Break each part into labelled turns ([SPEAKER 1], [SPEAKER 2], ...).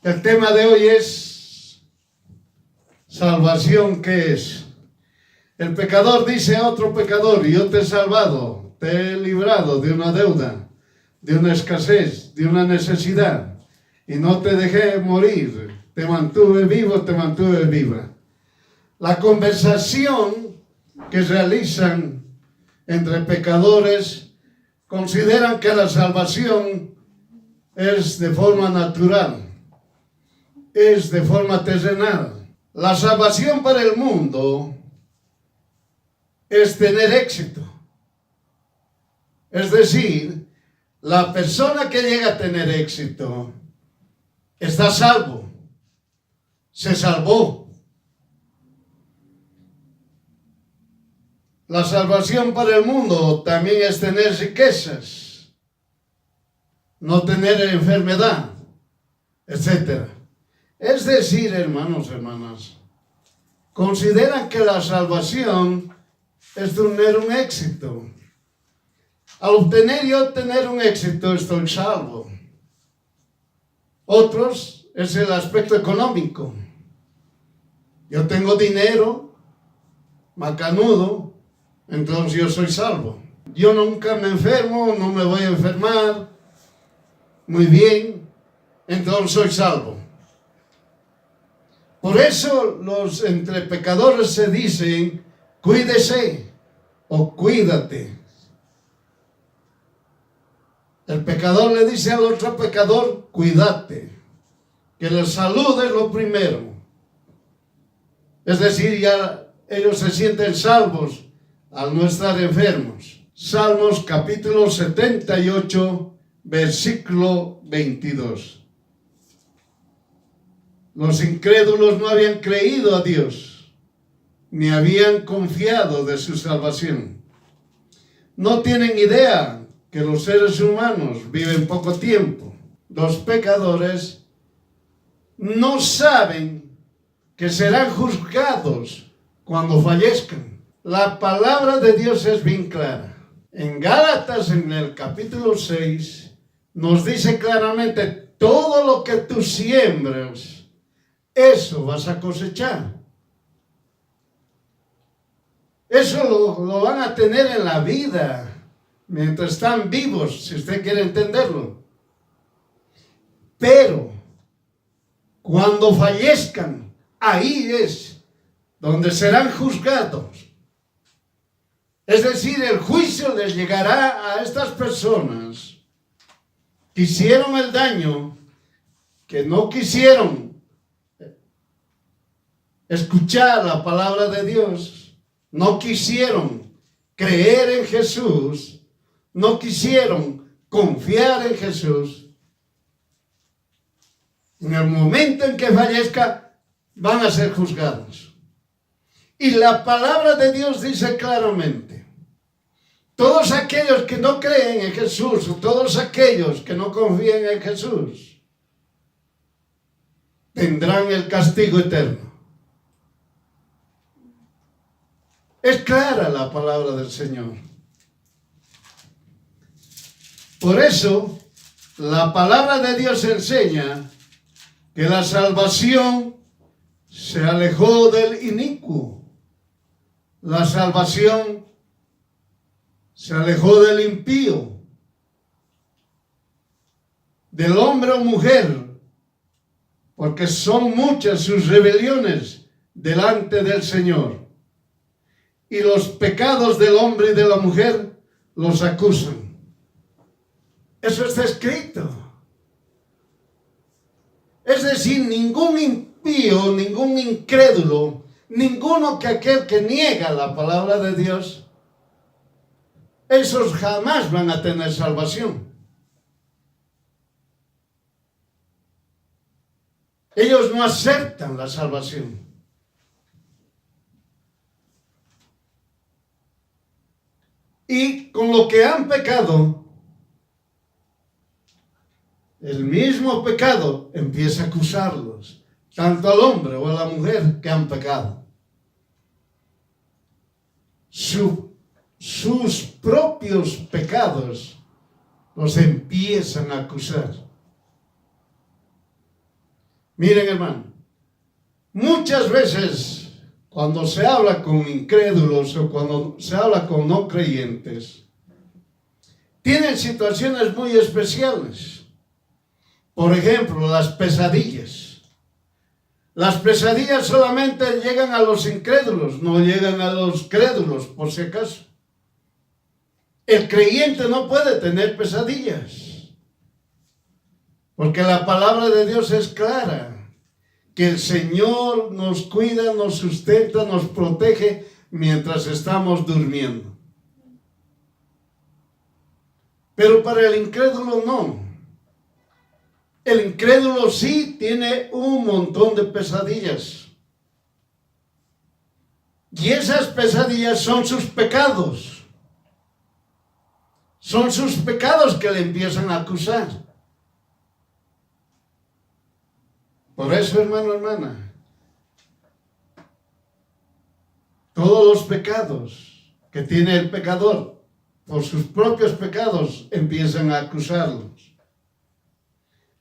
[SPEAKER 1] El tema de hoy es salvación. ¿Qué es? El pecador dice a otro pecador: yo te he salvado, te he librado de una deuda, de una escasez, de una necesidad, y no te dejé morir, te mantuve vivo, te mantuve viva. La conversación que realizan entre pecadores consideran que la salvación es de forma natural, es de forma terrenal. La salvación para el mundo es tener éxito. Es decir, la persona que llega a tener éxito está salvo, se salvó. La salvación para el mundo también es tener riquezas, no tener enfermedad, etc. Es decir, hermanos, hermanas, consideran que la salvación es tener un éxito. Al obtener yo tener un éxito, estoy salvo. Otros es el aspecto económico. Yo tengo dinero, macanudo, entonces yo soy salvo. Yo nunca me enfermo, no me voy a enfermar. Muy bien, entonces soy salvo. Por eso los entre pecadores se dicen: cuídese o cuídate. El pecador le dice al otro pecador: cuídate, que la salud es lo primero. Es decir, ya ellos se sienten salvos al no estar enfermos. Salmos capítulo 78, versículo 22. Los incrédulos no habían creído a Dios, ni habían confiado de su salvación. No tienen idea que los seres humanos viven poco tiempo. Los pecadores no saben que serán juzgados cuando fallezcan. La palabra de Dios es bien clara. En Gálatas, en el capítulo 6, nos dice claramente: todo lo que tú siembras, eso vas a cosechar. Eso lo van a tener en la vida, mientras están vivos, si usted quiere entenderlo. Pero cuando fallezcan, ahí es donde serán juzgados. Es decir, el juicio les llegará a estas personas que hicieron el daño, que no quisieron escuchar la palabra de Dios, no quisieron creer en Jesús, no quisieron confiar en Jesús. En el momento en que fallezca, van a ser juzgados. Y la palabra de Dios dice claramente: todos aquellos que no creen en Jesús, todos aquellos que no confían en Jesús, tendrán el castigo eterno. Es clara la palabra del Señor. Por eso, la palabra de Dios enseña que la salvación se alejó del inicuo. La salvación se alejó del impío, del hombre o mujer, porque son muchas sus rebeliones delante del Señor. Y los pecados del hombre y de la mujer los acusan. Eso está escrito. Es decir, ningún impío, ningún incrédulo, ninguno que aquel que niega la palabra de Dios, esos jamás van a tener salvación. Ellos no aceptan la salvación. Y con lo que han pecado, el mismo pecado empieza a acusarlos, tanto al hombre o a la mujer que han pecado. Sus propios pecados los empiezan a acusar. Miren, hermano, muchas veces cuando se habla con incrédulos o cuando se habla con no creyentes, tienen situaciones muy especiales. Por ejemplo, las pesadillas. Las pesadillas solamente llegan a los incrédulos, no llegan a los crédulos, por si acaso. El creyente no puede tener pesadillas, porque la palabra de Dios es clara, que el Señor nos cuida, nos sustenta, nos protege mientras estamos durmiendo. Pero para el incrédulo no. El incrédulo sí tiene un montón de pesadillas. Y esas pesadillas son sus pecados. Son sus pecados que le empiezan a acusar. Por eso, hermano, hermana, todos los pecados que tiene el pecador, por sus propios pecados, empiezan a acusarlos.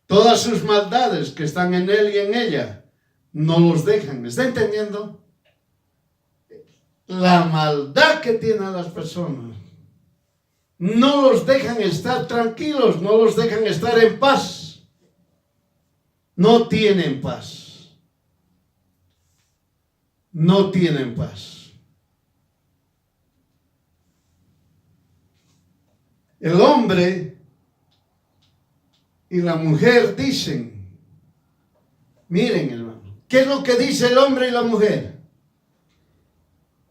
[SPEAKER 1] Todas sus maldades que están en él y en ella, no los dejan. ¿Me está entendiendo? La maldad que tienen las personas no los dejan estar tranquilos, no los dejan estar en paz. No tienen paz. No tienen paz. El hombre y la mujer dicen, miren, hermano, ¿qué es lo que dice el hombre y la mujer?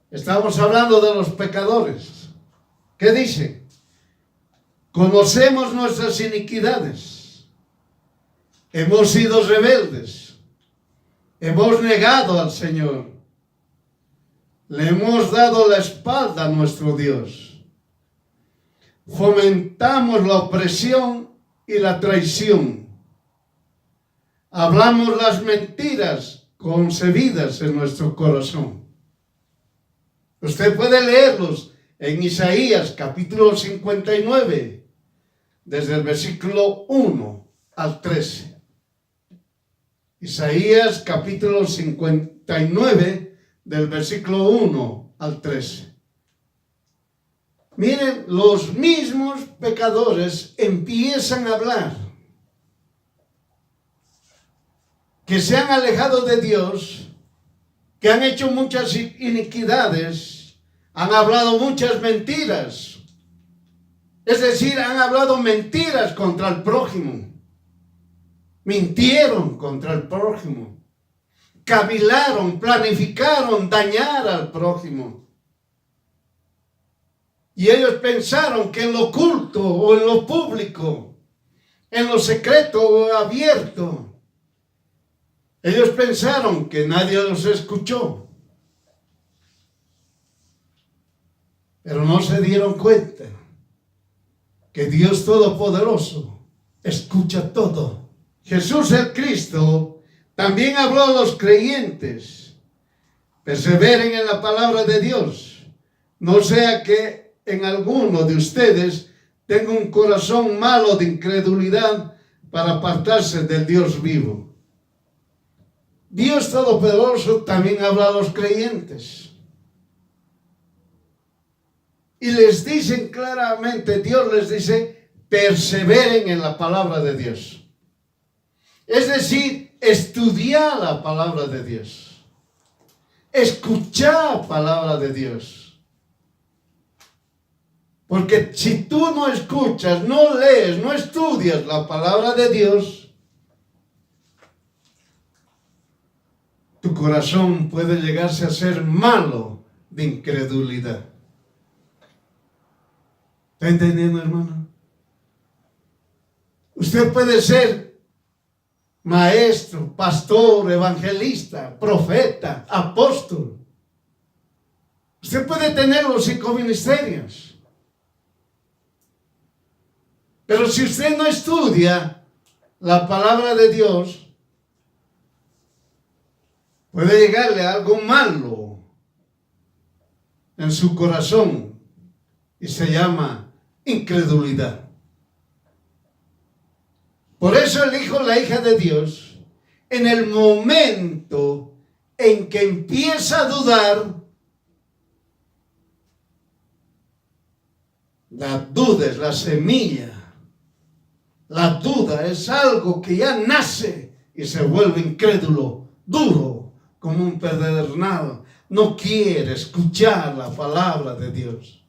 [SPEAKER 1] Estamos hablando de los pecadores. ¿Qué dicen? Conocemos nuestras iniquidades. Hemos sido rebeldes. Hemos negado al Señor. Le hemos dado la espalda a nuestro Dios. Fomentamos la opresión y la traición. Hablamos las mentiras concebidas en nuestro corazón. Usted puede leerlos en Isaías capítulo 59, desde el versículo 1 al 13. Isaías capítulo 59, del versículo 1 al 13. Miren, los mismos pecadores empiezan a hablar que se han alejado de Dios, que han hecho muchas iniquidades, han hablado muchas mentiras. Es decir, han hablado mentiras contra el prójimo. Mintieron contra el prójimo. Cavilaron, planificaron dañar al prójimo. Y ellos pensaron que en lo oculto o en lo público, en lo secreto o abierto, ellos pensaron que nadie los escuchó. Pero no se dieron cuenta que Dios Todopoderoso escucha todo. Jesús el Cristo también habló a los creyentes: perseveren en la palabra de Dios, no sea que en alguno de ustedes tenga un corazón malo de incredulidad para apartarse del Dios vivo. Dios Todopoderoso también habla a los creyentes. Y les dicen claramente, Dios les dice, perseveren en la palabra de Dios. Es decir, estudiar la palabra de Dios. Escuchar palabra de Dios. Porque si tú no escuchas, no lees, no estudias la palabra de Dios, tu corazón puede llegarse a ser malo de incredulidad. ¿Está entendiendo, hermano? Usted puede ser maestro, pastor, evangelista, profeta, apóstol. Usted puede tener los 5 ministerios. Pero si usted no estudia la palabra de Dios, puede llegarle algo malo en su corazón y se llama incredulidad. Por eso el hijo o la hija de Dios en el momento en que empieza a dudar, la duda es la semilla. La duda es algo que ya nace y se vuelve incrédulo, duro, como un pedernal. No quiere escuchar la palabra de Dios.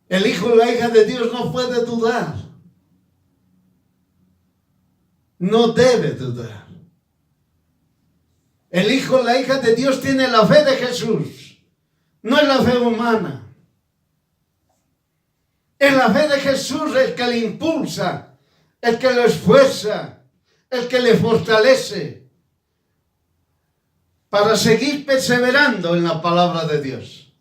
[SPEAKER 1] El hijo o la hija de Dios no puede dudar. No debe dudar. El hijo o la hija de Dios tiene la fe de Jesús. No es la fe humana. Es la fe de Jesús el que le impulsa, el que lo esfuerza, el que le fortalece para seguir perseverando en la palabra de Dios.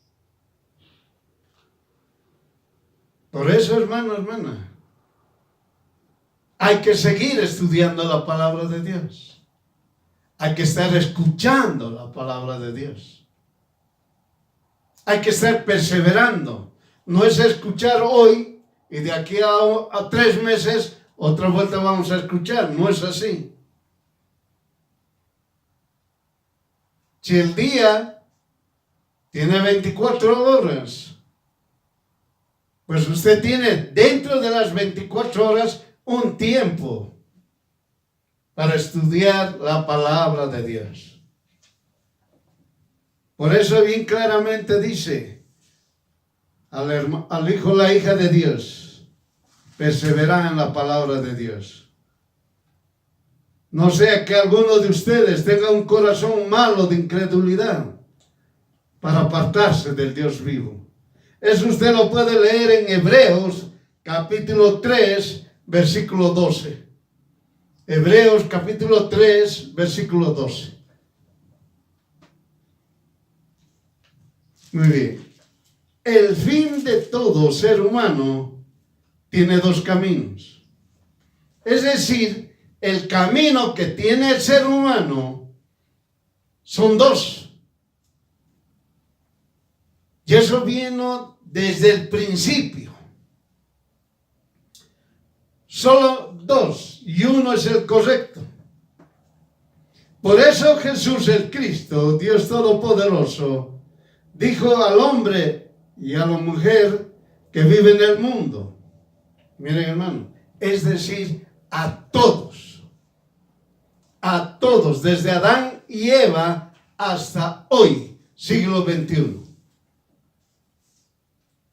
[SPEAKER 1] Por eso, hermano, hermana, hay que seguir estudiando la palabra de Dios. Hay que estar escuchando la palabra de Dios. Hay que estar perseverando. No es escuchar hoy y de aquí a 3 meses otra vuelta vamos a escuchar. No es así. Si el día tiene 24 horas, pues usted tiene dentro de las 24 horas un tiempo para estudiar la palabra de Dios. Por eso bien claramente dice al hijo o la hija de Dios, persevera en la palabra de Dios. No sea que alguno de ustedes tenga un corazón malo de incredulidad para apartarse del Dios vivo. Eso usted lo puede leer en Hebreos capítulo 3, versículo 12. Hebreos capítulo 3, versículo 12. Muy bien. El fin de todo ser humano tiene 2 caminos. Es decir, el camino que tiene el ser humano son 2. Y eso vino desde el principio. Solo 2 y uno es el correcto. Por eso Jesús el Cristo, Dios Todopoderoso, dijo al hombre y a la mujer que vive en el mundo. Miren, hermano, es decir, a todos, desde Adán y Eva hasta hoy, siglo XXI.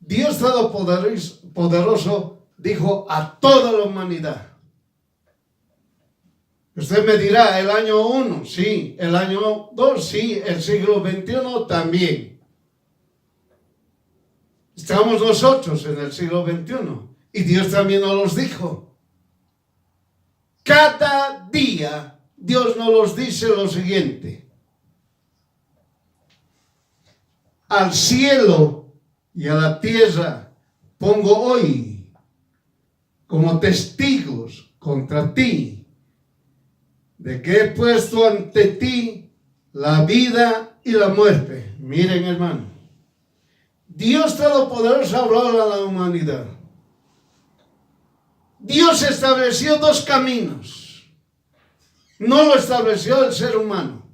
[SPEAKER 1] Dios Todopoderoso dijo a toda la humanidad. Usted me dirá, el año 1, sí, el año 2, sí, el siglo XXI también. Estamos nosotros en el siglo XXI y Dios también nos los dijo. Cada día Dios nos los dice lo siguiente: al cielo y a la tierra pongo hoy como testigos contra ti de que he puesto ante ti la vida y la muerte. Miren, hermano, Dios Todopoderoso habló a la humanidad. Dios estableció 2 caminos. No lo estableció el ser humano.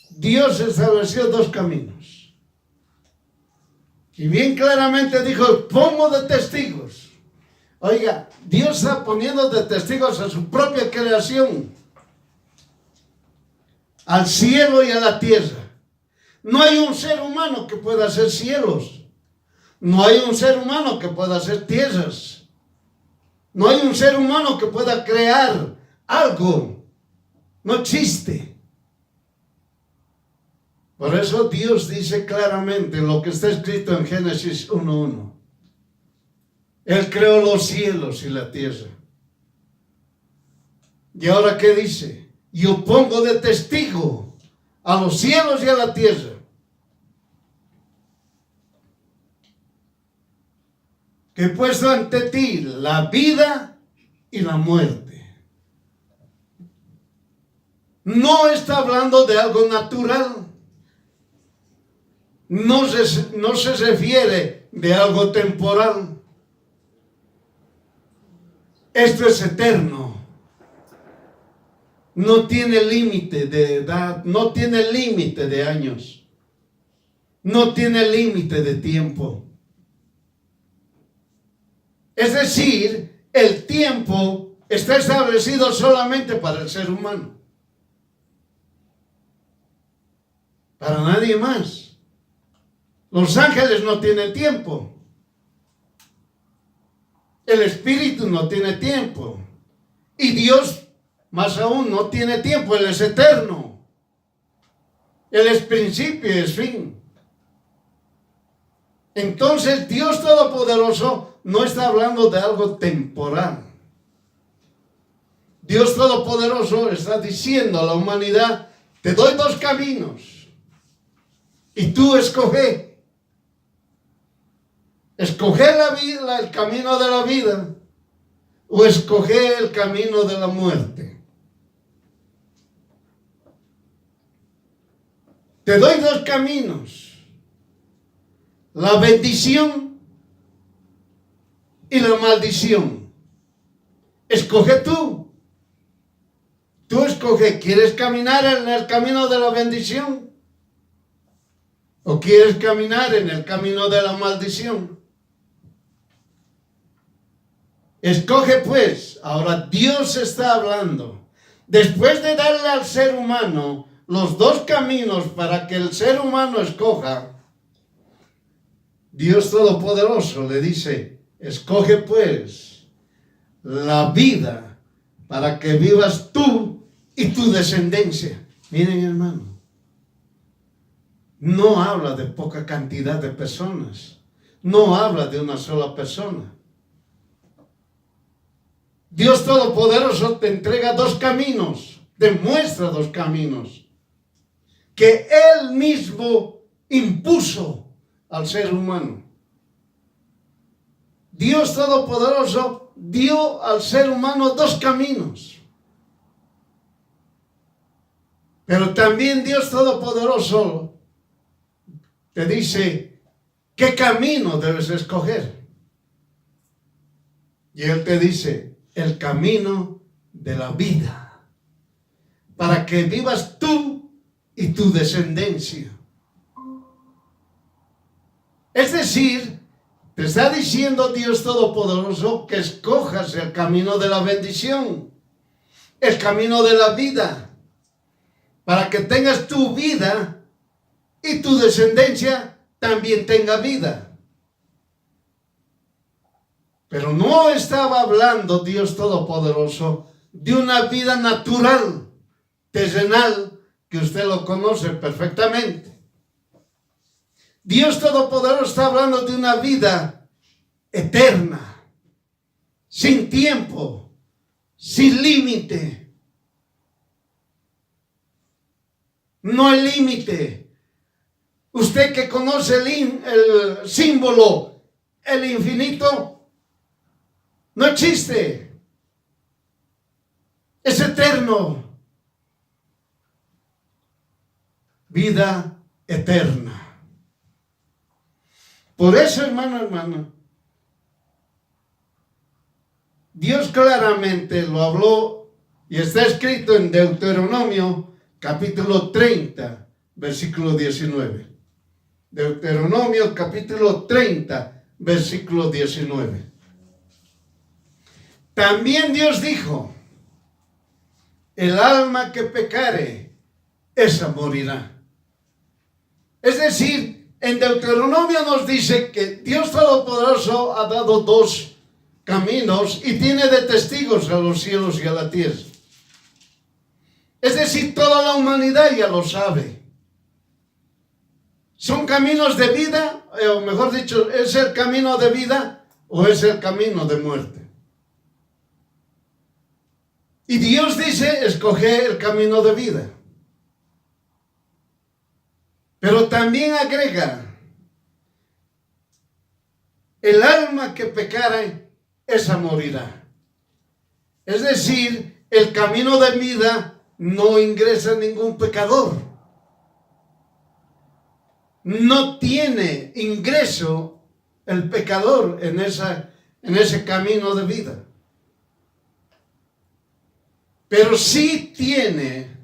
[SPEAKER 1] Dios estableció 2 caminos. Y bien claramente dijo, pongo de testigos. Oiga, Dios está poniendo de testigos a su propia creación, al cielo y a la tierra. No hay un ser humano que pueda hacer cielos. No hay un ser humano que pueda hacer tierras. No hay un ser humano que pueda crear algo. No existe. Por eso Dios dice claramente lo que está escrito en Génesis 1:1. Él creó los cielos y la tierra. ¿Y ahora qué dice? Yo pongo de testigo a los cielos y a la tierra que he puesto ante ti la vida y la muerte. No está hablando de algo natural. No se refiere de algo temporal. Esto es eterno. no tiene límite de edad, no tiene límite de años, no tiene límite de tiempo. Es decir, el tiempo está establecido solamente para el ser humano, para nadie más. Los ángeles no tienen tiempo. El Espíritu no tiene tiempo. Y Dios, más aún, no tiene tiempo. Él es eterno. Él es principio y es fin. Entonces, Dios Todopoderoso no está hablando de algo temporal. Dios Todopoderoso está diciendo a la humanidad, te doy dos caminos. Y tú escoge. Escoger la vida, el camino de la vida, o escoger el camino de la muerte. Te doy dos caminos: la bendición y la maldición. Escoge tú. Tú escoge, ¿quieres caminar en el camino de la bendición? ¿O quieres caminar en el camino de la maldición? Escoge pues. Ahora Dios está hablando. Después de darle al ser humano los dos caminos para que el ser humano escoja, Dios Todopoderoso le dice, escoge pues la vida para que vivas tú y tu descendencia. Miren, hermano, no habla de poca cantidad de personas, no habla de una sola persona. Dios Todopoderoso te entrega dos caminos, te muestra dos caminos que Él mismo impuso al ser humano. Dios Todopoderoso dio al ser humano dos caminos. Pero también Dios Todopoderoso te dice qué camino debes escoger. Y Él te dice, el camino de la vida, para que vivas tú y tu descendencia. Es decir, te está diciendo Dios Todopoderoso que escojas el camino de la bendición, el camino de la vida, para que tengas tu vida y tu descendencia también tenga vida. Pero no estaba hablando Dios Todopoderoso de una vida natural, terrenal, que usted lo conoce perfectamente. Dios Todopoderoso está hablando de una vida eterna, sin tiempo, sin límite. No hay límite. Usted que conoce el símbolo, el infinito, no existe. Es eterno. Vida eterna. Por eso, hermano, Dios claramente lo habló y está escrito en Deuteronomio capítulo 30, versículo 19. Deuteronomio capítulo 30, versículo 19. También Dios dijo, el alma que pecare, esa morirá. Es decir, en Deuteronomio nos dice que Dios Todopoderoso ha dado dos caminos y tiene de testigos a los cielos y a la tierra. Es decir, toda la humanidad ya lo sabe. Son caminos de vida, o mejor dicho, ¿es el camino de vida o es el camino de muerte? Y Dios dice, escoge el camino de vida. Pero también agrega, el alma que pecare, esa morirá. Es decir, el camino de vida no ingresa ningún pecador. No tiene ingreso el pecador en ese camino de vida. pero sí tiene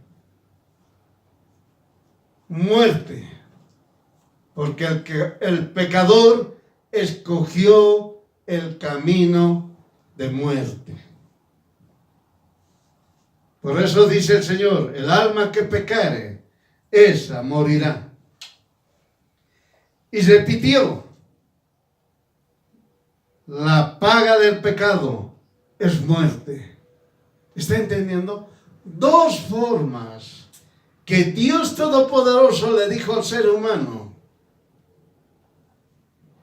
[SPEAKER 1] muerte, porque el pecador escogió el camino de muerte. Por eso dice el Señor, el alma que pecare, esa morirá. Y repitió, la paga del pecado es muerte. ¿Está entendiendo? Dos formas que Dios Todopoderoso le dijo al ser humano,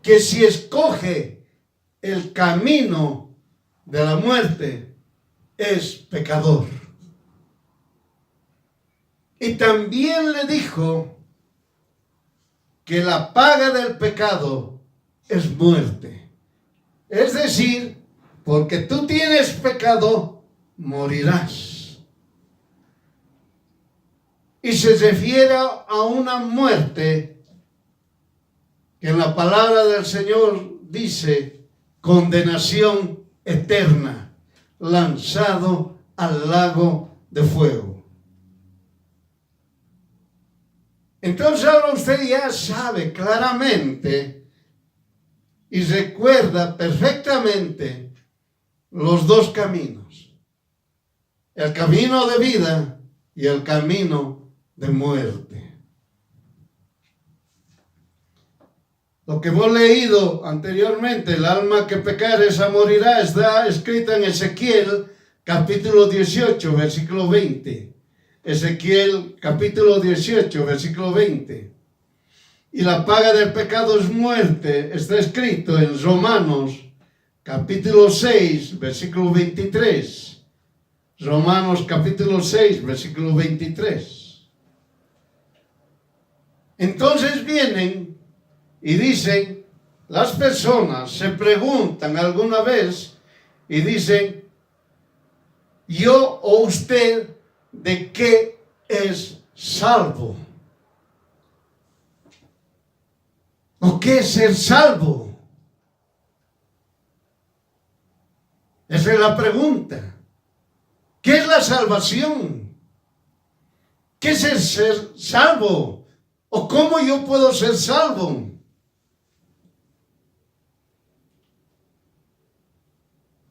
[SPEAKER 1] que si escoge el camino de la muerte, es pecador. Y también le dijo que la paga del pecado es muerte. Es decir, porque tú tienes pecado, morirás. Y se refiere a una muerte que en la palabra del Señor dice condenación eterna, lanzado al lago de fuego. Entonces ahora usted ya sabe claramente y recuerda perfectamente los dos caminos, el camino de vida y el camino de muerte. Lo que hemos leído anteriormente, el alma que pecare esa morirá, está escrito en Ezequiel capítulo 18, versículo 20. Ezequiel capítulo 18, versículo 20. Y la paga del pecado es muerte, está escrito en Romanos capítulo 6, versículo 23. Romanos capítulo 6, versículo 23. Entonces vienen y dicen, las personas se preguntan alguna vez y dicen, yo o usted, ¿de qué es salvo? ¿O qué es ser salvo? Esa es la pregunta. ¿Qué es la salvación? ¿Qué es el ser salvo? ¿O cómo yo puedo ser salvo?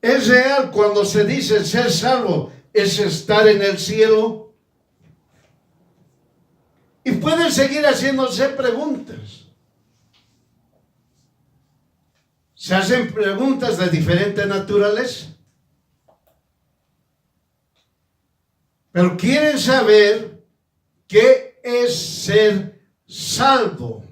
[SPEAKER 1] ¿Es real cuando se dice ser salvo? ¿Es estar en el cielo? Y pueden seguir haciéndose preguntas. Se hacen preguntas de diferente naturaleza. Pero quieren saber qué es ser salvo.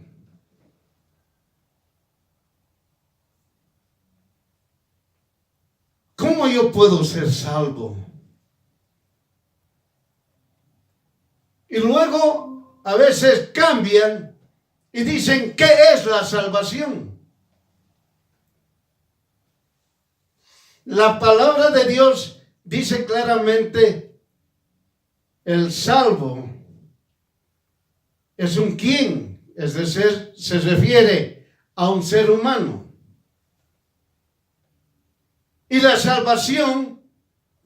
[SPEAKER 1] ¿Cómo yo puedo ser salvo? Y luego a veces cambian y dicen, ¿qué es la salvación? La palabra de Dios dice claramente, el salvo es un quién, es decir, se refiere a un ser humano. Y la salvación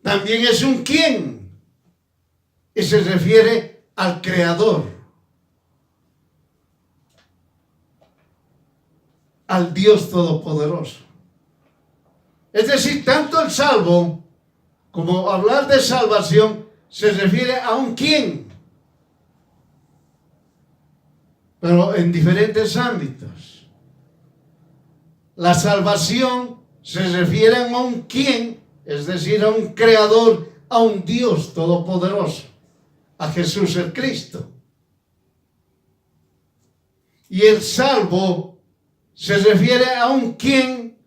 [SPEAKER 1] también es un quién, y se refiere al Creador, al Dios Todopoderoso. Es decir, tanto el salvo como hablar de salvación se refiere a un quién, pero en diferentes ámbitos. La salvación se refiere a un quién, es decir, a un creador, a un Dios todopoderoso, a Jesús el Cristo. Y el salvo se refiere a un quién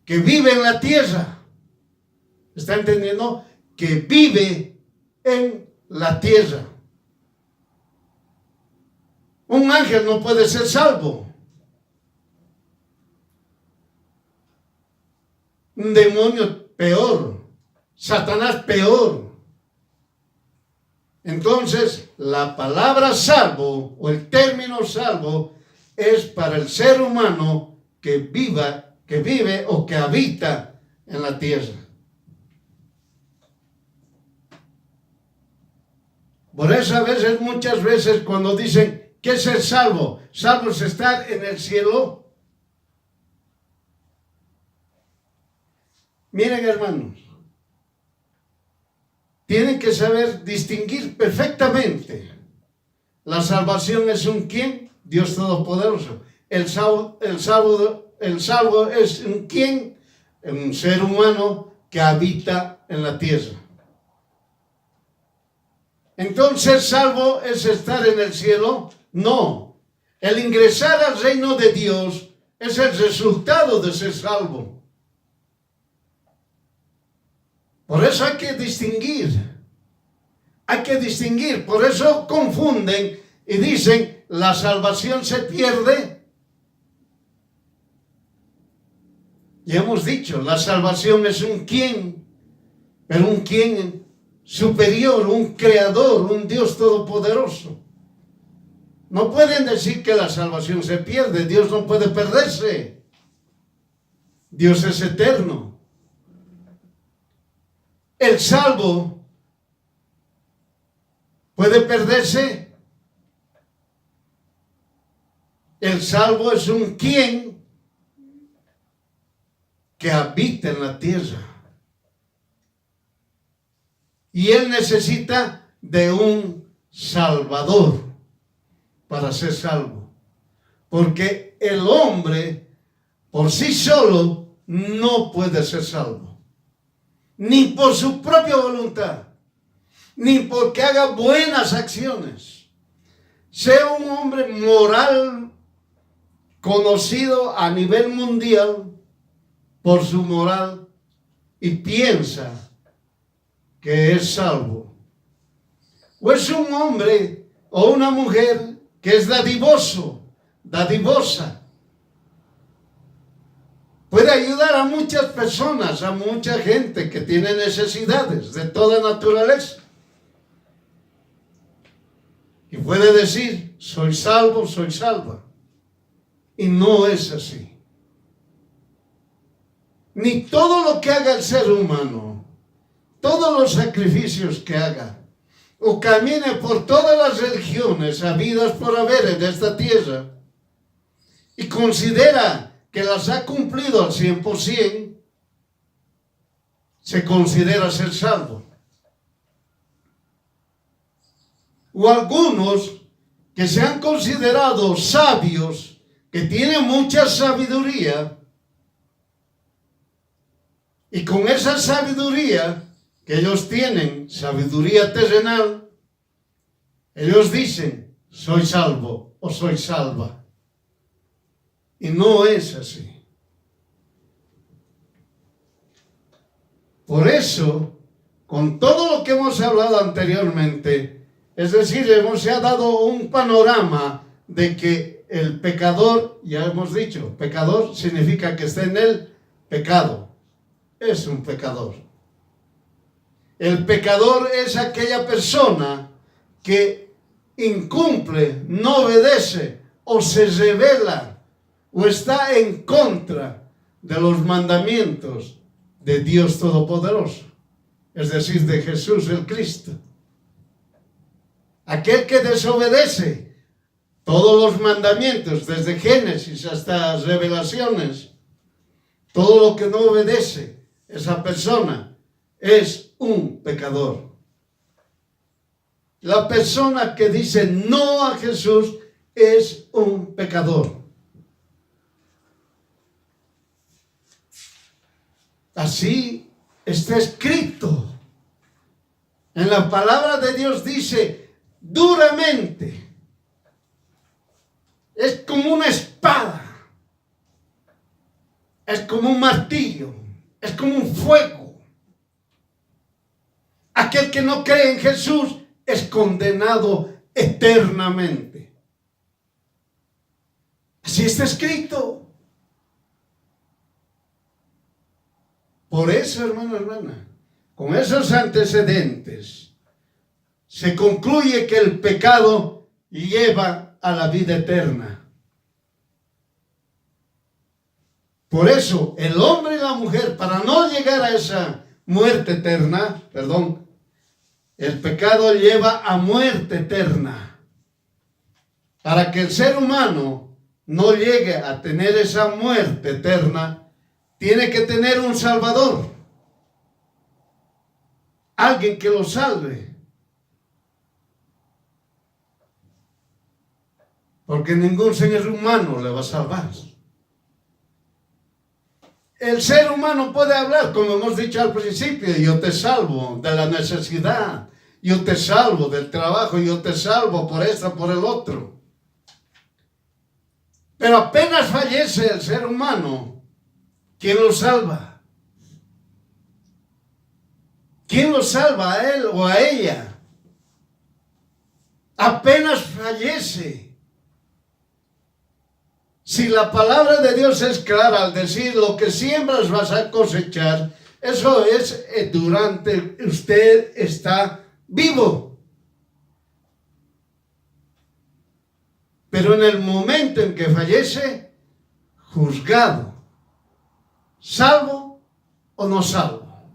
[SPEAKER 1] que vive en la tierra. ¿Está entendiendo? Que vive en la tierra. Un ángel no puede ser salvo. Un demonio peor. Satanás peor. Entonces, la palabra salvo o el término salvo es para el ser humano que vive o que habita en la tierra. Por eso a veces, muchas veces, cuando dicen, ¿qué es ser salvo? ¿Salvo es estar en el cielo? Miren, hermanos, tienen que saber distinguir perfectamente. La salvación es un quién, Dios Todopoderoso. El salvo es un quién, un ser humano que habita en la tierra. Entonces, ¿salvo es estar en el cielo? No. El ingresar al reino de Dios es el resultado de ser salvo. Por eso hay que distinguir. Por eso confunden y dicen, la salvación se pierde. Ya hemos dicho, la salvación es un quién, pero un quién superior, un creador, un Dios todopoderoso. No pueden decir que la salvación se pierde. Dios no puede perderse. Dios es eterno. El salvo puede perderse. El salvo es un quién que habita en la tierra. Y él necesita de un salvador para ser salvo. Porque el hombre por sí solo no puede ser salvo. Ni por su propia voluntad, ni porque haga buenas acciones. Sea un hombre moral conocido a nivel mundial por su moral y piensa que es salvo. O es un hombre o una mujer que es dadivoso, dadivosa. Puede ayudar a muchas personas, a mucha gente que tiene necesidades de toda naturaleza. Y puede decir, soy salvo, soy salva. Y no es así. Ni todo lo que haga el ser humano, todos los sacrificios que haga, o camine por todas las religiones habidas por haber en esta tierra, y considera que las ha cumplido al 100%, se considera ser salvo. O algunos que se han considerado sabios, que tienen mucha sabiduría, y con esa sabiduría que ellos tienen, sabiduría terrenal, ellos dicen, soy salvo o soy salva. Y no es así. Por eso, con todo lo que hemos hablado anteriormente, es decir, se ha dado un panorama de que el pecador, ya hemos dicho, pecador significa que está en el pecado. Es un pecador. El pecador es aquella persona que incumple, no obedece o se rebela o está en contra de los mandamientos de Dios Todopoderoso, es decir, de Jesús el Cristo. Aquel que desobedece todos los mandamientos, desde Génesis hasta Revelaciones, todo lo que no obedece, esa persona es un pecador. La persona que dice no a Jesús es un pecador. Así está escrito. En la palabra de Dios dice duramente. Es como una espada. Es como un martillo. Es como un fuego. Aquel que no cree en Jesús es condenado eternamente. Así está escrito. Por eso, hermana, con esos antecedentes, se concluye que el pecado lleva a la vida eterna. Por eso, el hombre y la mujer, para no llegar a esa muerte eterna, El pecado lleva a muerte eterna. Para que el ser humano no llegue a tener esa muerte eterna, tiene que tener un Salvador. Alguien que lo salve. Porque ningún ser humano le va a salvar. El ser humano puede hablar, como hemos dicho al principio, yo te salvo de la necesidad, yo te salvo del trabajo, yo te salvo por esto, por el otro. Pero apenas fallece el ser humano, ¿quién lo salva? ¿Quién lo salva, a él o a ella? Apenas fallece. Si la palabra de Dios es clara al decir lo que siembras vas a cosechar, eso es durante usted está vivo. Pero en el momento en que fallece, juzgado, salvo o no salvo,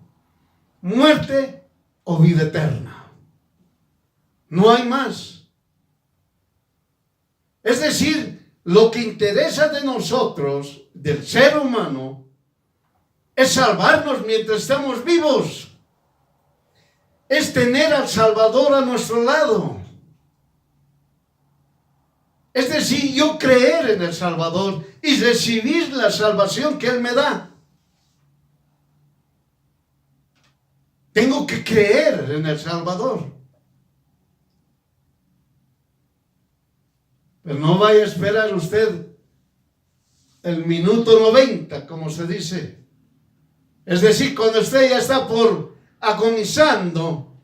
[SPEAKER 1] muerte o vida eterna. No hay más. Es decir, lo que interesa de nosotros, del ser humano, es salvarnos mientras estamos vivos. Es tener al Salvador a nuestro lado. Es decir, yo creer en el Salvador y recibir la salvación que Él me da. Tengo que creer en el Salvador. Pero no vaya a esperar usted el minuto 90, como se dice. Es decir, cuando usted ya está por agonizando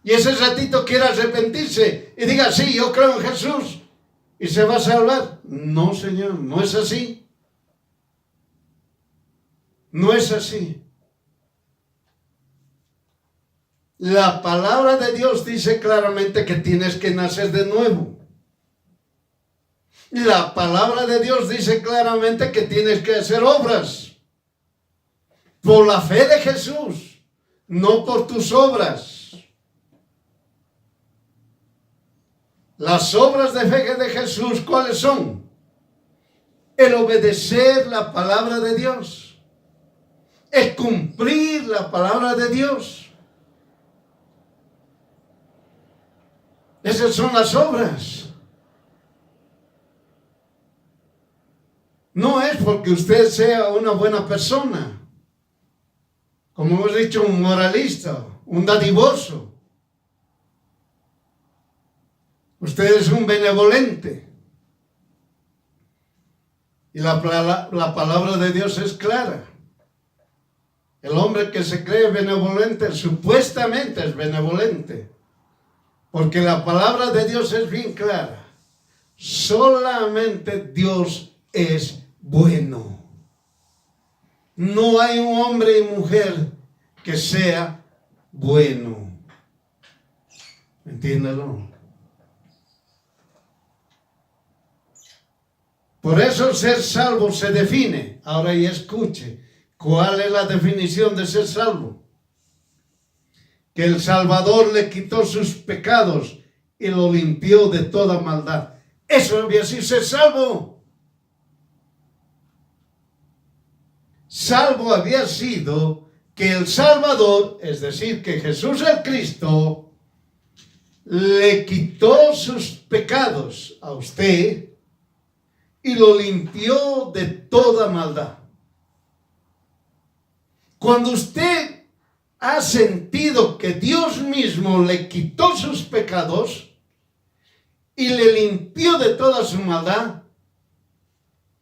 [SPEAKER 1] y ese ratito quiere arrepentirse y diga, sí, yo creo en Jesús y se va a salvar. No, Señor, no es así. No es así. La palabra de Dios dice claramente que tienes que nacer de nuevo. La palabra de Dios dice claramente que tienes que hacer obras por la fe de Jesús, no por tus obras. Las obras de fe de Jesús, ¿cuáles son? El obedecer la palabra de Dios, el cumplir la palabra de Dios. Esas son las obras. No es porque usted sea una buena persona, como hemos dicho, un moralista, un dadivoso. Usted es un benevolente. Y la palabra de Dios es clara. El hombre que se cree benevolente, supuestamente es benevolente. Porque la palabra de Dios es bien clara. Solamente Dios es bueno. No hay un hombre y mujer que sea bueno. Entiéndalo. Por eso ser salvo se define. Ahora y escuche, ¿cuál es la definición de ser salvo? Que el Salvador le quitó sus pecados y lo limpió de toda maldad. Eso había sido ser salvo. Salvo había sido que el Salvador, es decir, que Jesús el Cristo, le quitó sus pecados a usted y lo limpió de toda maldad. Cuando usted ha sentido que Dios mismo le quitó sus pecados y le limpió de toda su maldad,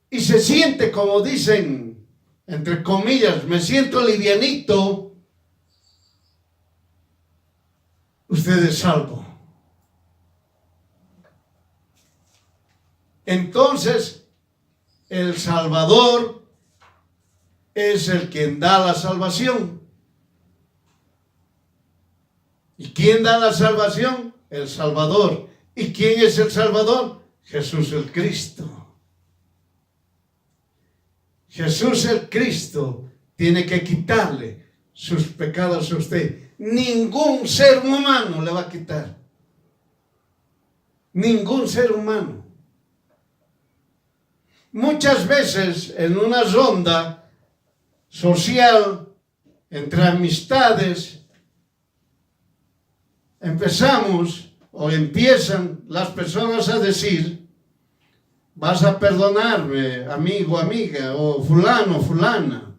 [SPEAKER 1] y se siente, como dicen, entre comillas, me siento livianito, usted es salvo. Entonces, el Salvador es el quien da la salvación. ¿Y quién da la salvación? El Salvador. ¿Y quién es el Salvador? Jesús el Cristo. Jesús el Cristo tiene que quitarle sus pecados a usted, ningún ser humano le va a quitar. Ningún ser humano. Muchas veces en una ronda social, entre amistades, empezamos o empiezan las personas a decir: vas a perdonarme, amigo, amiga, o fulano, fulana,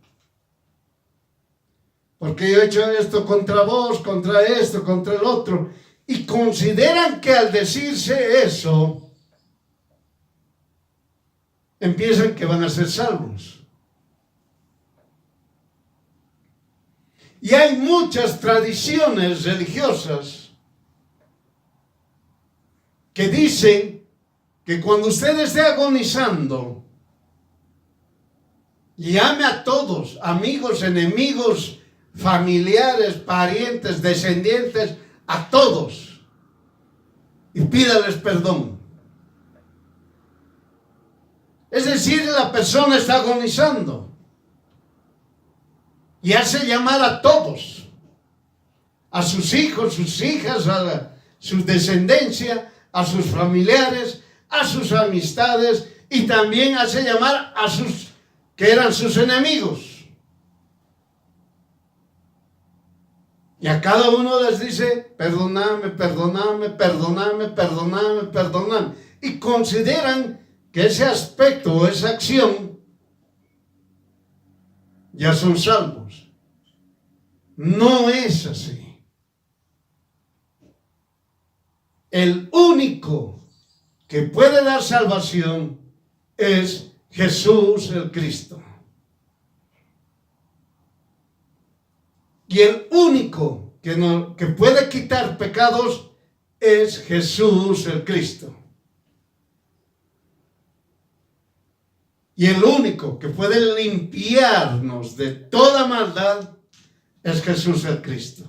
[SPEAKER 1] porque yo he hecho esto contra vos, contra esto, contra el otro. Y consideran que al decirse eso, empiezan que van a ser salvos. Y hay muchas tradiciones religiosas que dicen que cuando usted esté agonizando, llame a todos, amigos, enemigos, familiares, parientes, descendientes, a todos, y pídales perdón. Es decir, la persona está agonizando y hace llamar a todos, a sus hijos, sus hijas, a su descendencia, a sus familiares, a sus amistades, y también hace llamar a sus que eran sus enemigos. Y a cada uno les dice: perdóname, perdóname, perdóname, perdóname, perdóname. Y consideran que ese aspecto o esa acción ya son salvos. No es así. El único que puede dar salvación es Jesús el Cristo. Y el único que puede quitar pecados es Jesús el Cristo. Y el único que puede limpiarnos de toda maldad es Jesús el Cristo.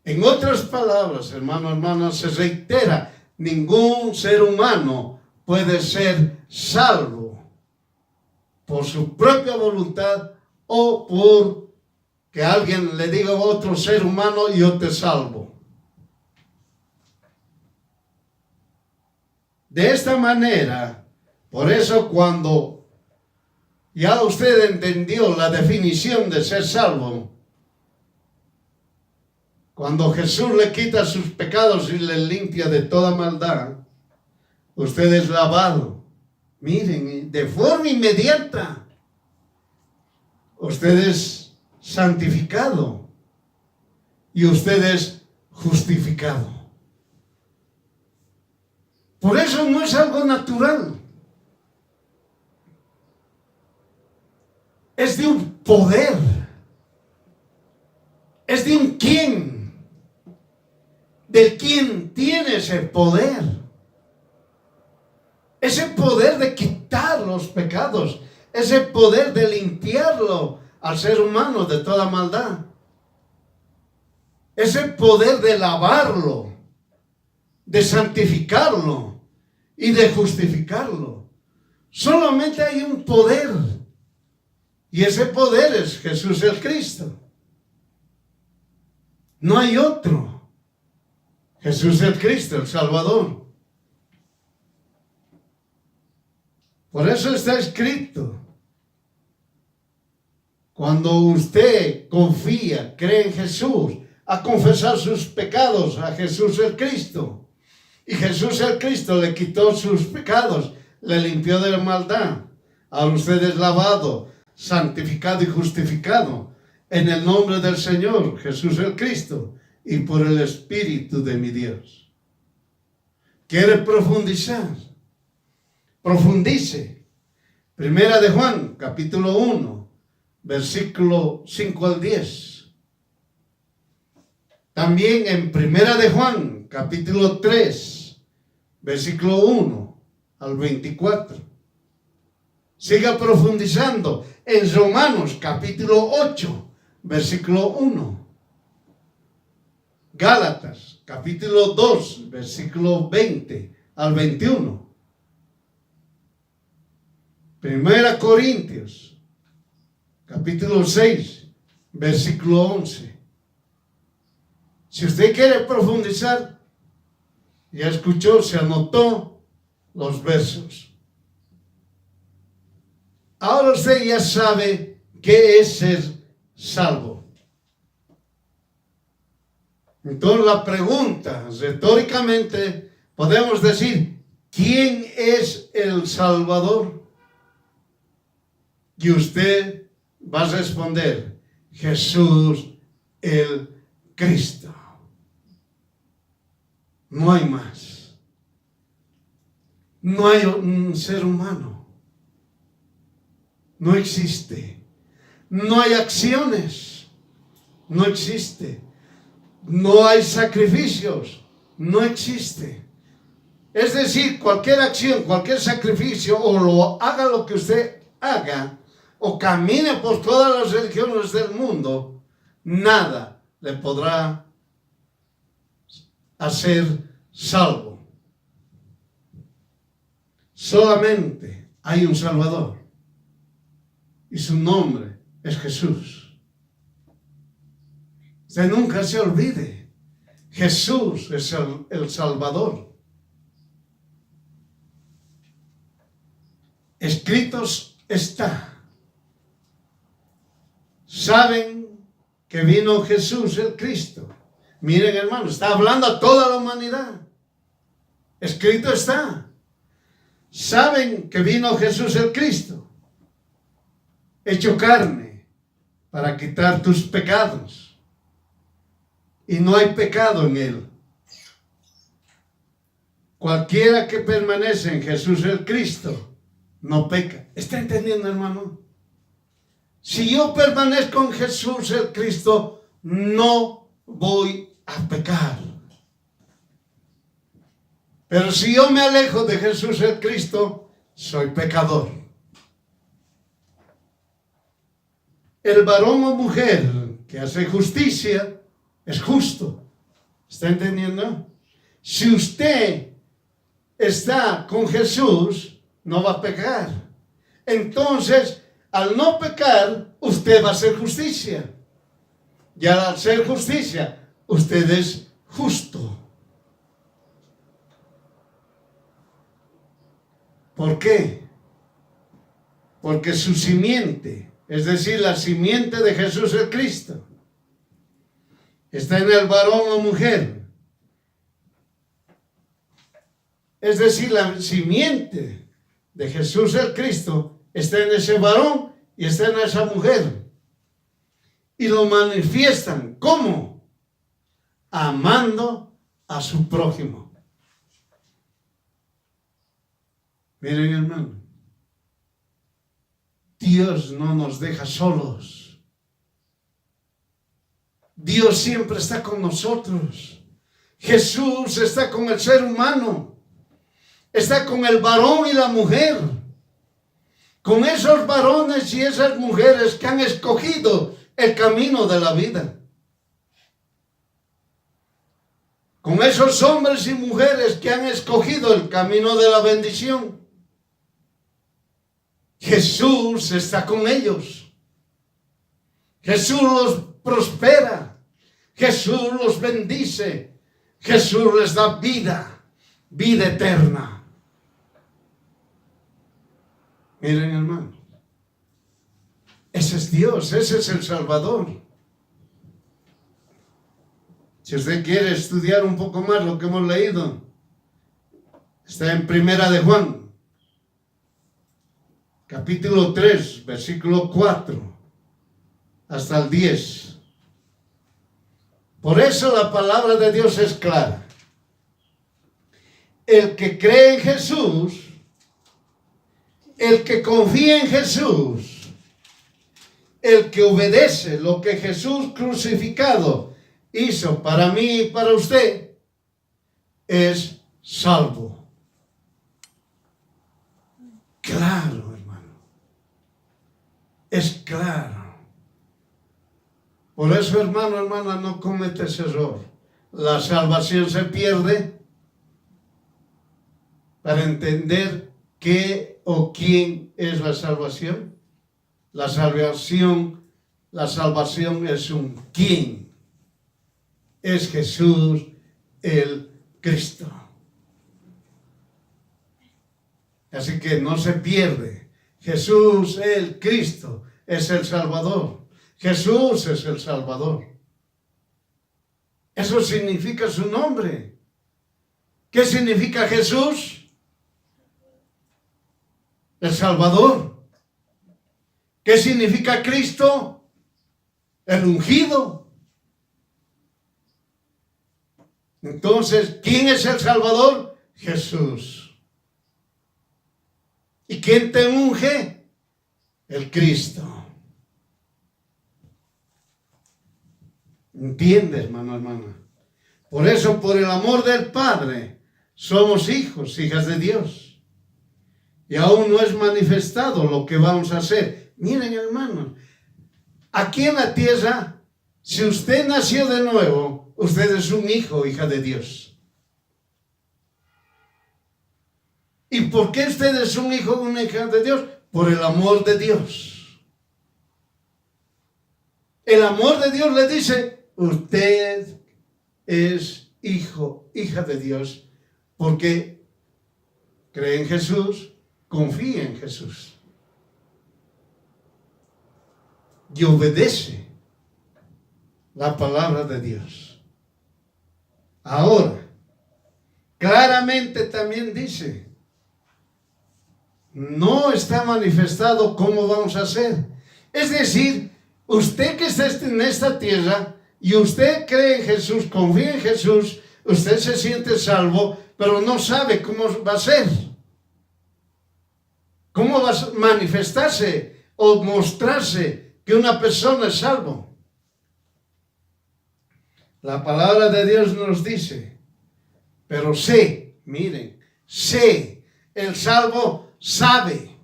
[SPEAKER 1] En otras palabras, hermano, hermana, se reitera: ningún ser humano puede ser salvo por su propia voluntad o por que alguien le diga a otro ser humano: yo te salvo. De esta manera, por eso cuando ya usted entendió la definición de ser salvo, cuando Jesús le quita sus pecados y le limpia de toda maldad, usted es lavado. Miren, de forma inmediata, usted es santificado y usted es justificado. Por eso no es algo natural. Es de un poder. Es de un quién. Del quien tiene ese poder. Ese poder de quitar los pecados. Ese poder de limpiarlo al ser humano de toda maldad. Ese poder de lavarlo, de santificarlo y de justificarlo. Solamente hay un poder. Y ese poder es Jesús el Cristo. No hay otro. Jesús el Cristo, el Salvador. Por eso está escrito: cuando usted confía, cree en Jesús, a confesar sus pecados a Jesús el Cristo, y Jesús el Cristo le quitó sus pecados, le limpió de la maldad, ahora usted es lavado, santificado y justificado en el nombre del Señor Jesús el Cristo y por el Espíritu de mi Dios. ¿Quiere profundizar? Profundice. Primera de Juan, capítulo 1, versículo 5 al 10. También en Primera de Juan, capítulo 3, versículo 1 al 24. Siga profundizando en Romanos, capítulo 8, versículo 1. Gálatas, capítulo 2, versículo 20 al 21. Primera Corintios, capítulo 6, versículo 11. Si usted quiere profundizar, ya escuchó, se anotó los versos. Ahora usted ya sabe qué es ser salvo. Entonces la pregunta, retóricamente, podemos decir, ¿quién es el Salvador? Y usted va a responder, Jesús el Cristo. No hay más. No hay un ser humano. No existe. No hay acciones. No existe. No hay sacrificios. No existe. Es decir, cualquier acción, cualquier sacrificio, o lo haga lo que usted haga, o camine por todas las religiones del mundo, nada le podrá hacer salvo. Solamente hay un Salvador y su nombre es Jesús. Usted nunca se olvide, Jesús es el Salvador. Escritos está. Saben que vino Jesús el Cristo. Miren, hermano, está hablando a toda la humanidad. Escrito está. Saben que vino Jesús el Cristo, hecho carne, para quitar tus pecados. Y no hay pecado en él. Cualquiera que permanece en Jesús el Cristo, no peca. ¿Está entendiendo, hermano? Si yo permanezco en Jesús el Cristo, no voy a pecar. Pero si yo me alejo de Jesús el Cristo, soy pecador. El varón o mujer que hace justicia es justo. ¿Está entendiendo? Si usted está con Jesús, no va a pecar. Entonces, al no pecar, usted va a hacer justicia. Y al hacer justicia, usted es justo. ¿Por qué? Porque su simiente, es decir, la simiente de Jesús el Cristo, está en el varón o mujer. Es decir, la simiente de Jesús el Cristo está en ese varón y está en esa mujer. Y lo manifiestan. ¿Cómo? Amando a su prójimo. Miren, hermano, Dios no nos deja solos. Dios siempre está con nosotros. Jesús está con el ser humano. Está con el varón y la mujer. Con esos varones y esas mujeres que han escogido el camino de la vida. Con esos hombres y mujeres que han escogido el camino de la bendición. Jesús está con ellos. Jesús los prospera. Jesús los bendice. Jesús les da vida, vida eterna. Miren, hermano, ese es Dios, ese es el Salvador. Si usted quiere estudiar un poco más lo que hemos leído, está en Primera de Juan, capítulo 3, versículo 4, hasta el 10. Por eso la palabra de Dios es clara. El que cree en Jesús, el que confía en Jesús, el que obedece lo que Jesús crucificado hizo para mí y para usted, es salvo. Claro, hermano. Es claro. Por eso, hermano, hermana, no comete ese error. La salvación se pierde para entender qué o quién es la salvación. La salvación es un quién. es Jesús el Cristo. Así que no se pierde. Jesús el Cristo es el Salvador. Jesús es el Salvador. Eso significa su nombre. ¿Qué significa Jesús? El Salvador. ¿Qué significa Cristo? El ungido. Entonces, ¿quién es el Salvador? Jesús. ¿Y quién te unge? El Cristo. ¿Entiendes, hermana? Por eso, por el amor del Padre, somos hijos, hijas de Dios. Y aún no es manifestado lo que vamos a hacer. Miren, hermanos, aquí en la tierra, si usted nació de nuevo, usted es un hijo, hija de Dios. ¿Y por qué usted es un hijo, una hija de Dios? Por el amor de Dios. El amor de Dios le dice, usted es hijo, hija de Dios, porque cree en Jesús, confía en Jesús y obedece la palabra de Dios. Ahora, claramente también dice, no está manifestado cómo vamos a hacer. Es decir, usted que está en esta tierra y usted cree en Jesús, confía en Jesús, usted se siente salvo, pero no sabe cómo va a ser. ¿Cómo va a manifestarse o mostrarse que una persona es salvo? La palabra de Dios nos dice, pero sé, miren, sé, el salvo sabe,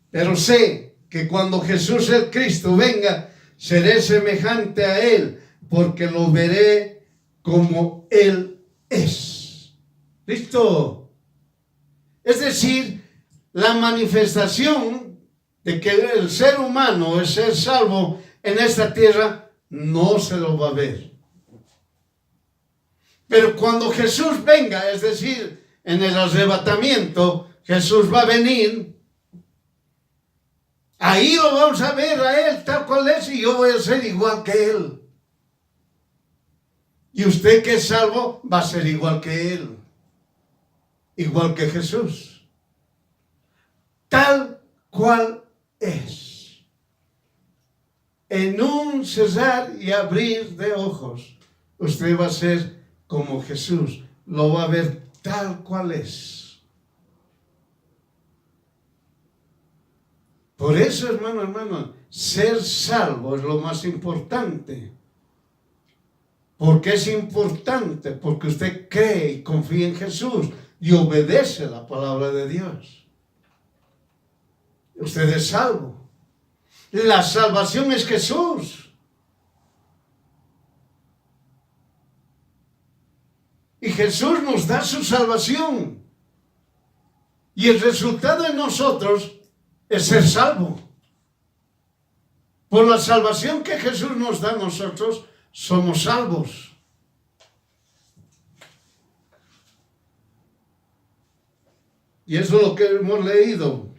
[SPEAKER 1] pero sé que cuando Jesús el Cristo venga, seré semejante a Él, porque lo veré como Él es. ¿Listo? Es decir, la manifestación de que el ser humano es ser salvo en esta tierra no se lo va a ver. Pero cuando Jesús venga, es decir, en el arrebatamiento, Jesús va a venir, ahí lo vamos a ver a Él tal cual es y yo voy a ser igual que Él. Y usted que es salvo va a ser igual que Él, igual que Jesús. Tal cual es. En un cerrar y abrir de ojos, usted va a ser como Jesús, lo va a ver tal cual es. Por eso, hermano, ser salvo es lo más importante. ¿Por qué es importante? Porque usted cree y confía en Jesús y obedece la palabra de Dios. Usted es salvo. La salvación es Jesús. Y Jesús nos da su salvación. Y el resultado en nosotros es ser salvo. Por la salvación que Jesús nos da a nosotros, somos salvos. Y eso es lo que hemos leído.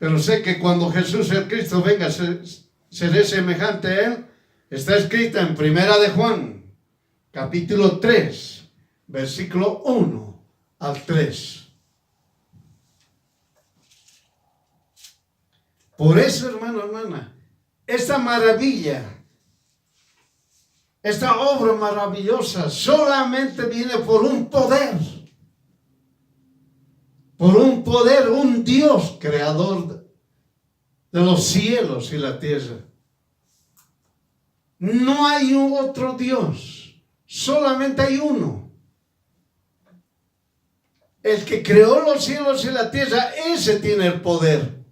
[SPEAKER 1] Pero sé que cuando Jesús el Cristo venga, seré semejante a Él. Está escrita en Primera de Juan, capítulo 3, versículo 1 al 3. Por eso, hermana, esta maravilla, esta obra maravillosa, solamente viene por un poder. Por un poder, un Dios creador de los cielos y la tierra. No hay otro Dios, solamente hay uno. El que creó los cielos y la tierra, ese tiene el poder.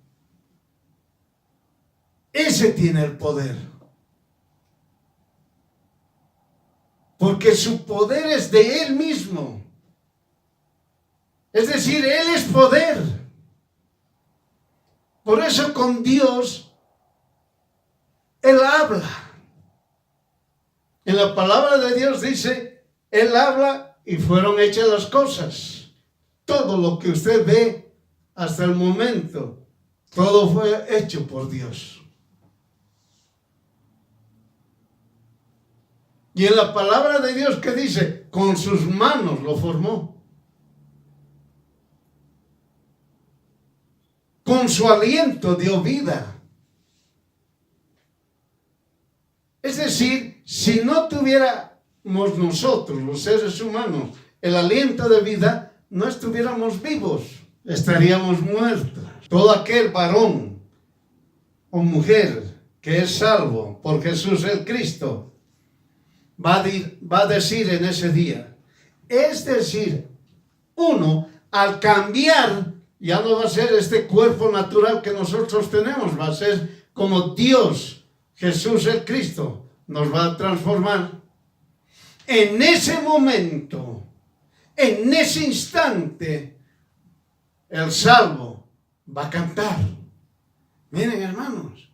[SPEAKER 1] Ese tiene el poder. Porque su poder es de Él mismo. Es decir, Él es poder. Por eso con Dios, Él habla. En la palabra de Dios dice, Él habla y fueron hechas las cosas. Todo lo que usted ve hasta el momento, todo fue hecho por Dios. Y en la palabra de Dios que dice, con sus manos lo formó. Con su aliento dio vida. Es decir, si no tuviéramos nosotros, los seres humanos, el aliento de vida, no estuviéramos vivos, estaríamos muertos. Todo aquel varón o mujer que es salvo por Jesús el Cristo, va a decir en ese día, es decir, uno, al cambiar, ya no va a ser este cuerpo natural que nosotros tenemos, va a ser como Dios, Jesús el Cristo, nos va a transformar. En ese momento, en ese instante, el salvo va a cantar. Miren, hermanos,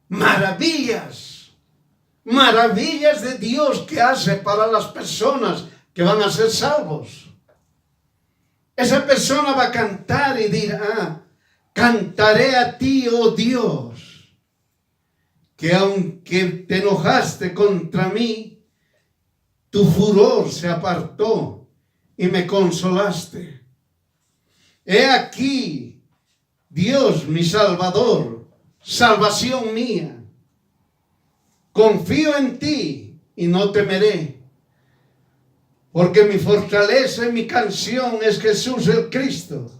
[SPEAKER 1] maravillas de Dios que hace para las personas que van a ser salvos. Esa persona va a cantar y dirá, cantaré a ti, oh Dios, que aunque te enojaste contra mí, tu furor se apartó y me consolaste. He aquí, Dios mi Salvador, salvación mía. Confío en ti y no temeré, porque mi fortaleza y mi canción es Jesús el Cristo,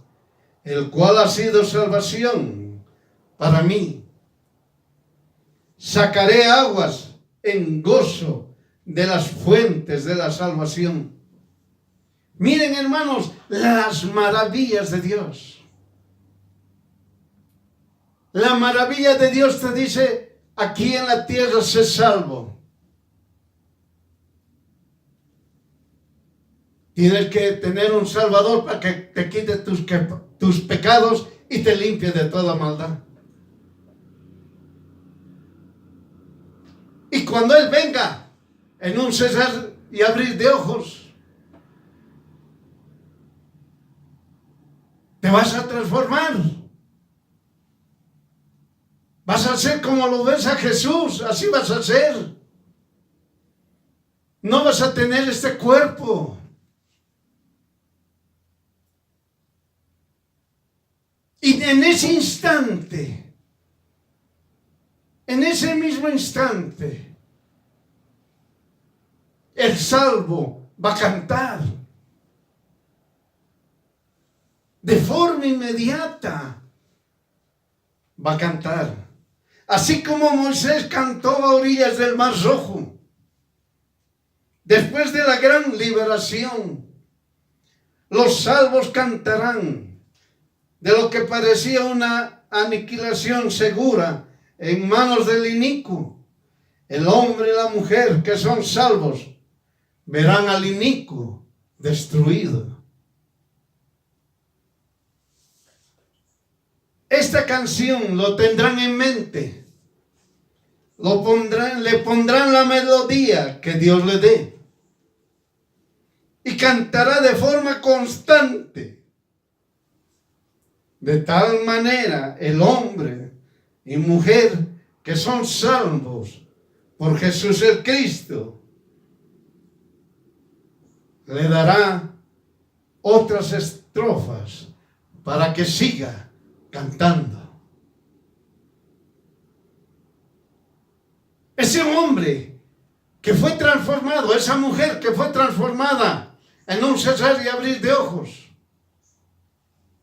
[SPEAKER 1] el cual ha sido salvación para mí. Sacaré aguas en gozo de las fuentes de la salvación. Miren, hermanos, las maravillas de Dios. La maravilla de Dios te dice, aquí en la tierra sé salvo. Tienes que tener un Salvador para que te quite tus pecados y te limpie de toda maldad. Y cuando Él venga, en un cesar y abrir de ojos, te vas a transformar. Vas a ser como lo ves a Jesús, así vas a ser. No vas a tener este cuerpo. Y en ese instante, en ese mismo instante, el salvo va a cantar. De forma inmediata va a cantar. Así como Moisés cantó a orillas del Mar Rojo, después de la gran liberación, los salvos cantarán de lo que parecía una aniquilación segura en manos del inicuo. El hombre y la mujer que son salvos verán al inicuo destruido. Esta canción lo tendrán en mente. Le pondrán la melodía que Dios le dé. Y cantará de forma constante. De tal manera el hombre y mujer que son salvos por Jesús el Cristo le dará otras estrofas para que siga cantando. Ese hombre que fue transformado, esa mujer que fue transformada en un cesar y abrir de ojos,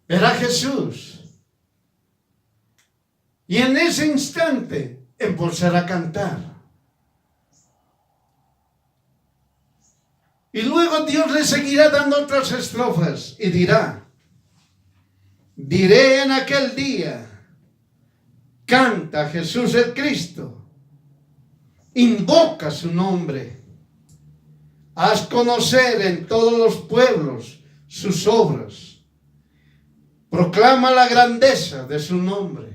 [SPEAKER 1] verá a Jesús. Y en ese instante empezará a cantar. Y luego Dios le seguirá dando otras estrofas y dirá, diré en aquel día, canta Jesús el Cristo, invoca su nombre, haz conocer en todos los pueblos sus obras, proclama la grandeza de su nombre.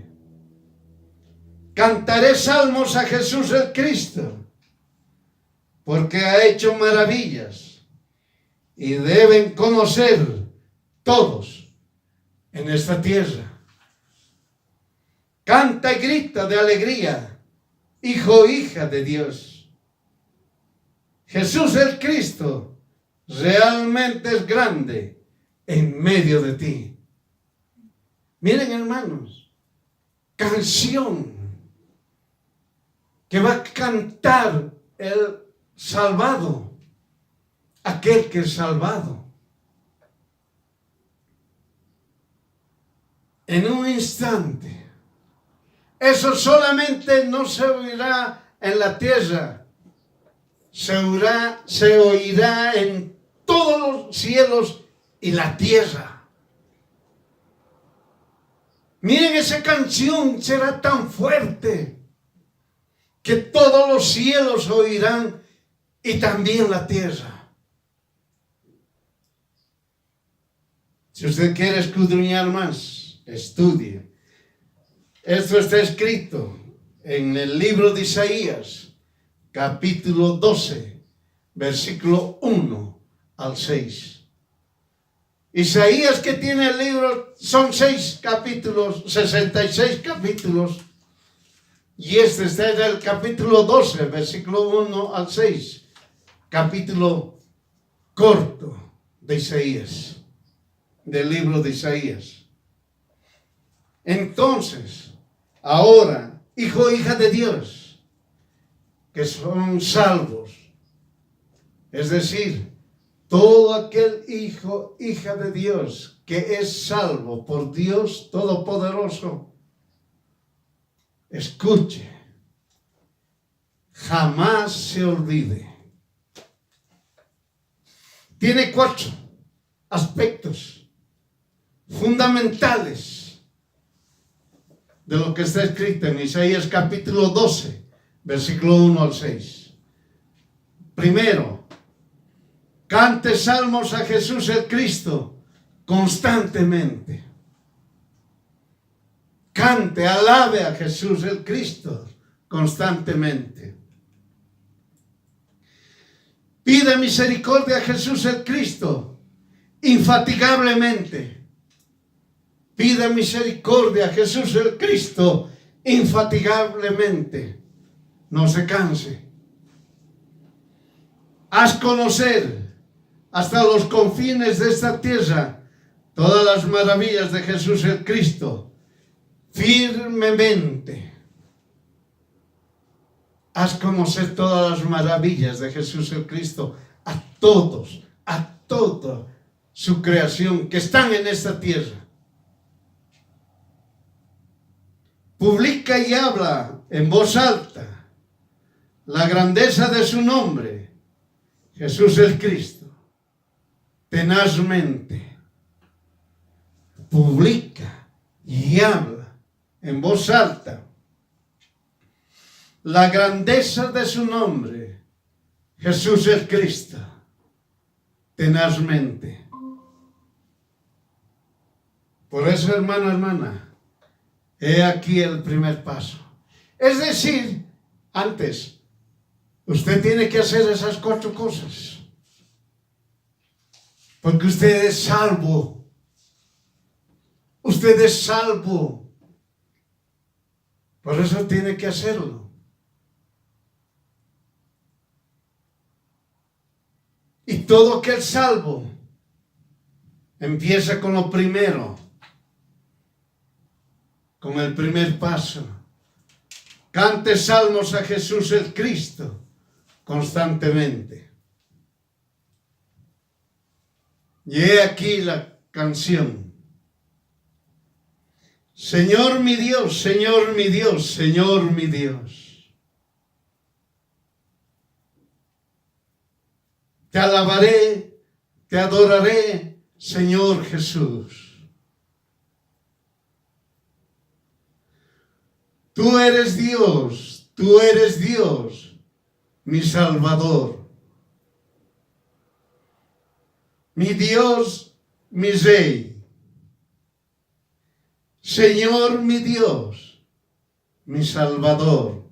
[SPEAKER 1] Cantaré salmos a Jesús el Cristo, porque ha hecho maravillas, y deben conocer todos en esta tierra. Canta y grita de alegría, hijo, hija de Dios. Jesús el Cristo realmente es grande en medio de ti. Miren, hermanos, canción que va a cantar el salvado, aquel que es salvado. En un instante. Eso solamente no se oirá en la tierra, se oirá en todos los cielos y la tierra. Miren, esa canción será tan fuerte que todos los cielos oirán y también la tierra. Si usted quiere escudriñar más, estudie. Esto está escrito en el libro de Isaías, capítulo 12, versículo 1 al 6. Isaías, que tiene el libro, son 6 capítulos, 66 capítulos, y este está en el capítulo 12, versículo 1 al 6, capítulo corto de Isaías, del libro de Isaías. Entonces, ahora, hijo, hija de Dios, que son salvos, es decir, todo aquel hijo, hija de Dios que es salvo por Dios Todopoderoso, escuche, jamás se olvide. Tiene 4 aspectos fundamentales de lo que está escrito en Isaías capítulo 12, versículo 1 al 6. Primero, cante salmos a Jesús el Cristo constantemente. Cante, alabe a Jesús el Cristo constantemente. Pide misericordia a Jesús el Cristo infatigablemente. Pida misericordia a Jesús el Cristo infatigablemente. No se canse. Haz conocer hasta los confines de esta tierra todas las maravillas de Jesús el Cristo firmemente. Haz conocer todas las maravillas de Jesús el Cristo a todos, a toda su creación que están en esta tierra. Publica y habla en voz alta la grandeza de su nombre, Jesús el Cristo, tenazmente. Publica y habla en voz alta la grandeza de su nombre, Jesús el Cristo, tenazmente. Por eso, hermano, hermana, he aquí el primer paso. Es decir, antes, usted tiene que hacer esas 4 cosas. Porque usted es salvo. Usted es salvo. Por eso tiene que hacerlo. Y todo aquel salvo empieza con lo primero. Con el primer paso. Cante salmos a Jesús el Cristo constantemente. Y he aquí la canción. Señor mi Dios, Señor mi Dios, Señor mi Dios. Te alabaré, te adoraré, Señor Jesús. Tú eres Dios, mi Salvador. Mi Dios, mi Rey. Señor, mi Dios, mi Salvador.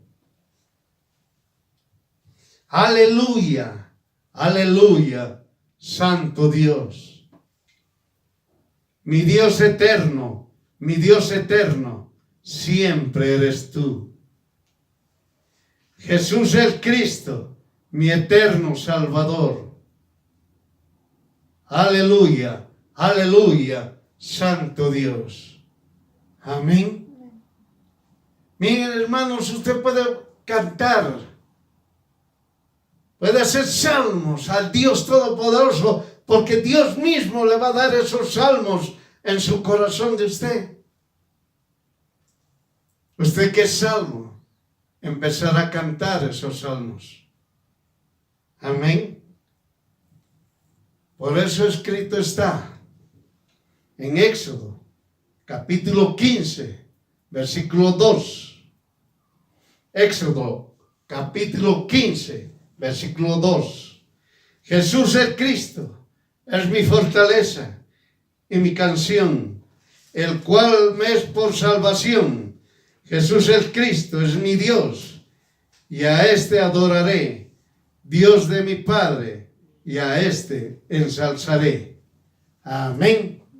[SPEAKER 1] Aleluya, aleluya, Santo Dios. Mi Dios eterno, siempre eres tú. Jesús el Cristo, mi eterno Salvador. Aleluya, aleluya, Santo Dios. Amén. Miren, hermanos, usted puede cantar, puede hacer salmos al Dios Todopoderoso, porque Dios mismo le va a dar esos salmos en su corazón de usted. Usted que es salmo, empezar a cantar esos salmos. Amén. Por eso escrito está en Éxodo, capítulo 15, versículo 2. Éxodo, capítulo 15, versículo 2. Jesús el Cristo es mi fortaleza y mi canción, el cual me es por salvación. Jesús el Cristo es mi Dios, y a este adoraré, Dios de mi Padre, y a este ensalzaré. Amén.